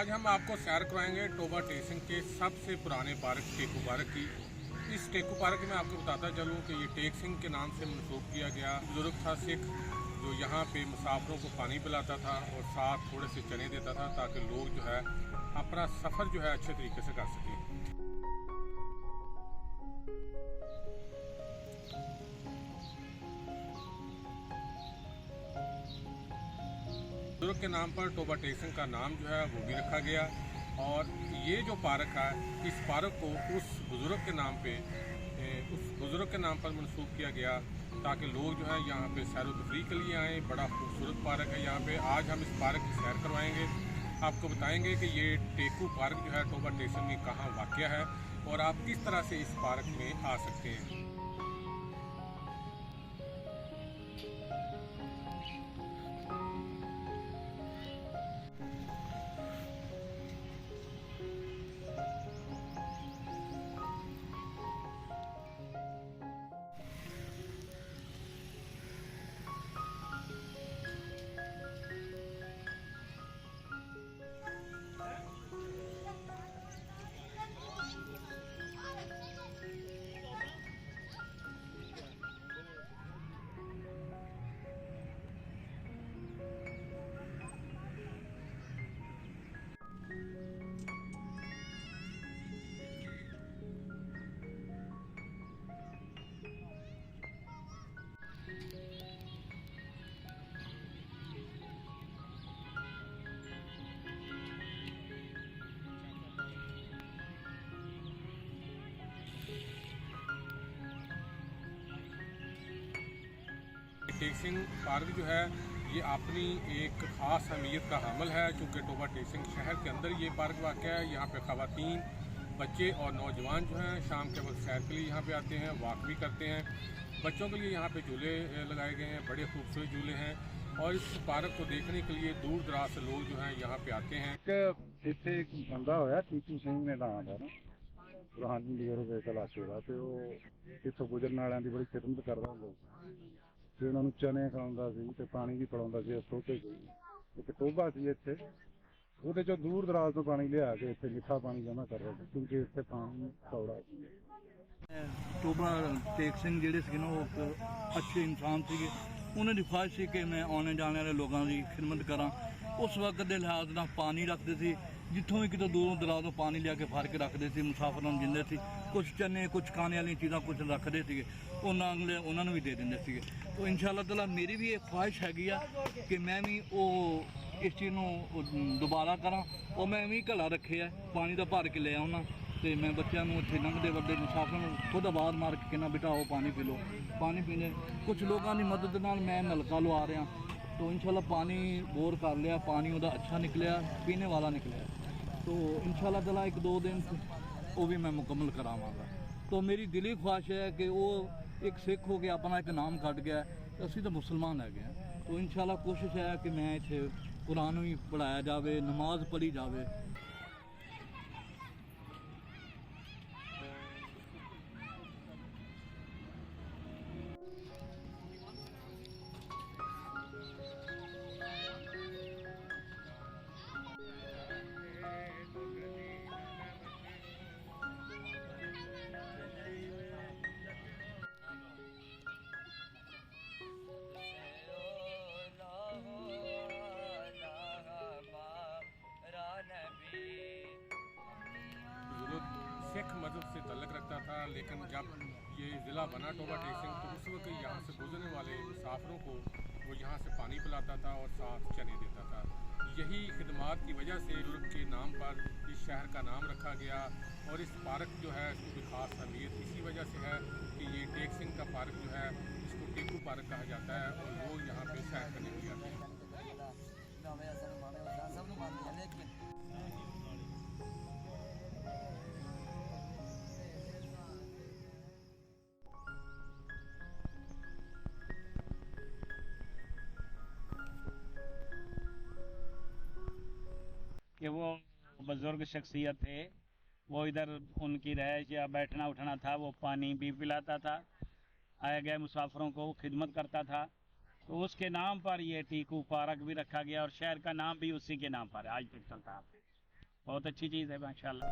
आज हम आपको सैर करवाएंगे टोबा टेसिंग के सबसे पुराने पार्क टेकू पार्क की। इस टेकू पार्क में आपको बताता चलूँ कि ये टेक सिंह के नाम से मनसूब किया गया बुजुर्ग था सिख, जो यहाँ पे मुसाफिरों को पानी पिलाता था और साथ थोड़े से चने देता था ताकि लोग जो है अपना सफ़र जो है अच्छे तरीके से कर सकें। बुजुर्ग के नाम पर टोबा टेसिंग का नाम जो है वो भी रखा गया और ये जो पार्क है इस पार्क को उस बुजुर्ग के नाम पर मंसूब किया गया ताकि लोग जो है यहाँ पे सैर व तफरीह के लिए आएँ। बड़ा खूबसूरत पार्क है यहाँ पे। आज हम इस पार्क की सैर करवाएंगे, आपको बताएंगे कि ये टेकू पार्क जो है टोबा टेसिंग में कहाँ वाक़या है और आप किस तरह से इस पार्क में आ सकते हैं। टेसिंग पार्क जो है ये अपनी एक ख़ास अहमियत का हामिल है, चूँकि टोबा टेसिंग शहर के अंदर ये पार्क वाक़या है। यहाँ पे ख़वातीन, बच्चे और नौजवान जो हैं शाम के वक्त सैर के लिए यहाँ पे आते हैं, वॉक भी करते हैं। बच्चों के लिए यहाँ पे झूले लगाए गए हैं, बड़े खूबसूरत झूले हैं और इस पार्क को देखने के लिए दूर दराज से लोग जो हैं यहाँ पे आते हैं। ਇੱਥੇ ਇੱਕ ਬੰਦਾ ਹੋਇਆ ਟੀਪੂ ਸਿੰਘ ਨੇ ਨਾਂ ਦਾ ਨਾ ਰੂਹਾਨੀ ਲੀਡਰ ਦੇ ਇਲਾਕੇ ਦਾ ਤੇ ਉਹ ਇੱਥੋਂ ਗੁਜ਼ਰਨ ਵਾਲਿਆਂ ਦੀ ਬੜੀ ਖਿਦਮਤ ਕਰਦਾ ਹੁੰਦਾ ਸੀ ਤੇ ਉਹਨਾਂ ਨੂੰ ਚਨੇ ਖਵਾਉਂਦਾ ਸੀ ਤੇ ਪਾਣੀ ਵੀ ਪਿਲਾਉਂਦਾ ਸੀ। ਟੋਭੇ ਇੱਕ ਟੋਭਾ ਸੀ ਇੱਥੇ, ਉਹਦੇ ਚੋਂ ਦੂਰ ਦਰਾਜ਼ ਤੋਂ ਪਾਣੀ ਲਿਆ ਕੇ ਇੱਥੇ ਮਿੱਠਾ ਪਾਣੀ ਜਮ੍ਹਾਂ ਕਰ ਰਿਹਾ ਸੀ ਕਿਉਂਕਿ ਇੱਥੇ ਪਾਣੀ ਕੌੜਾ ਸੀ। ਟੋਬਾ ਟੇਕ ਸਿੰਘ ਜਿਹੜੇ ਸੀ ਨਾ ਉਹ ਅੱਛੇ ਇਨਸਾਨ ਸੀਗੇ। ਉਹਨਾਂ ਦੀ ਖੁਆਇਸ਼ ਸੀ ਕਿ ਮੈਂ ਆਉਣੇ ਜਾਣੇ ਵਾਲੇ ਲੋਕਾਂ ਦੀ ਖਿਦਮਤ ਕਰਾਂ। ਉਸ ਵਕਤ ਦੇ ਲਿਹਾਜ਼ ਨਾਲ ਪਾਣੀ ਰੱਖਦੇ ਸੀ, ਜਿੱਥੋਂ ਵੀ ਕਿਤੋਂ ਦੂਰੋਂ ਦਰਾਜ਼ੋਂ ਪਾਣੀ ਲਿਆ ਕੇ ਭਰ ਕੇ ਰੱਖਦੇ ਸੀ, ਮੁਸਾਫਰਾਂ ਨੂੰ ਦਿੰਦੇ ਸੀ। ਕੁਛ ਚਨੇ, ਕੁਛ ਖਾਣੇ ਵਾਲੀਆਂ ਚੀਜ਼ਾਂ ਕੁਛ ਰੱਖਦੇ ਸੀਗੇ, ਉਹਨਾਂ ਨੂੰ ਵੀ ਦੇ ਦਿੰਦੇ ਸੀਗੇ। ਤਾਂ ਇਨਸ਼ਾਅੱਲਾ ਤਾਲਾ ਮੇਰੀ ਵੀ ਇਹ ਖੁਆਇਸ਼ ਹੈਗੀ ਆ ਕਿ ਮੈਂ ਵੀ ਉਹ ਇਸ ਚੀਜ਼ ਨੂੰ ਦੁਬਾਰਾ ਕਰਾਂ। ਉਹ ਮੈਂ ਵੀ ਘੜਾ ਰੱਖਿਆ ਪਾਣੀ ਦਾ ਭਰ ਕੇ ਲੈ ਆਉਣਾ ਤੇ ਮੈਂ ਬੱਚਿਆਂ ਨੂੰ ਇੱਥੇ ਲੰਘਦੇ ਵੱਡੇ ਮੁਸਾਫਰਾਂ ਨੂੰ ਖੁਦ ਆਵਾਜ਼ ਮਾਰ ਕੇ ਕਹਿੰਦਾ ਬਿਠਾਓ ਪਾਣੀ ਪੀ ਲਓ। ਪਾਣੀ ਪੀਣੇ ਕੁਛ ਲੋਕਾਂ ਦੀ ਮਦਦ ਨਾਲ ਮੈਂ ਨਲਕਾ ਲਵਾ ਰਿਹਾ तो इंशाल्लाह पानी बोर कर लिया, पानी उदा अच्छा निकलिया, पीने वाला निकलिया। तो इंशाल्लाह ताला एक दो दिन वो भी मैं मुकम्मल करावांगा। तो मेरी दिली ख्वाहिश है कि वो एक सिख हो गया अपना एक नाम कट गया, असी तो मुसलमान है गए। तो इंशाल्लाह कोशिश है कि मैं इत्थे कुरान भी पढ़ाया जाए, नमाज पढ़ी जाए। बुजुर्ग सिख मज़हब से तल्लक रखता था, लेकिन जब ये ज़िला बना टोबा टेसिंग तो उस वक्त यहाँ से गुजरने वाले मुसाफिरों को वो यहाँ से पानी पिलाता था और साथ चने देता था। यही खिदमात की वजह से बुजुर्ग के नाम पर इस शहर का नाम रखा गया और इस पार्क जो है इसकी भी ख़ास अहमियत इसी वजह से है कि ये टेक सिंह का पार्क जो है इसको टेकू पार्क कहा जाता है और लोग यहाँ पे सैर करने के लिए आते हैं। कि वो बुजुर्ग शख्सियत थे, वो इधर उनकी रहायश या बैठना उठना था, वो पानी भी पिलाता था, आए गए मुसाफिरों को खिदमत करता था। तो उसके नाम पर ये टीकू पार्क भी रखा गया और शहर का नाम भी उसी के नाम पर है, आज तक चलता है। बहुत अच्छी चीज़ है माशाल्लाह।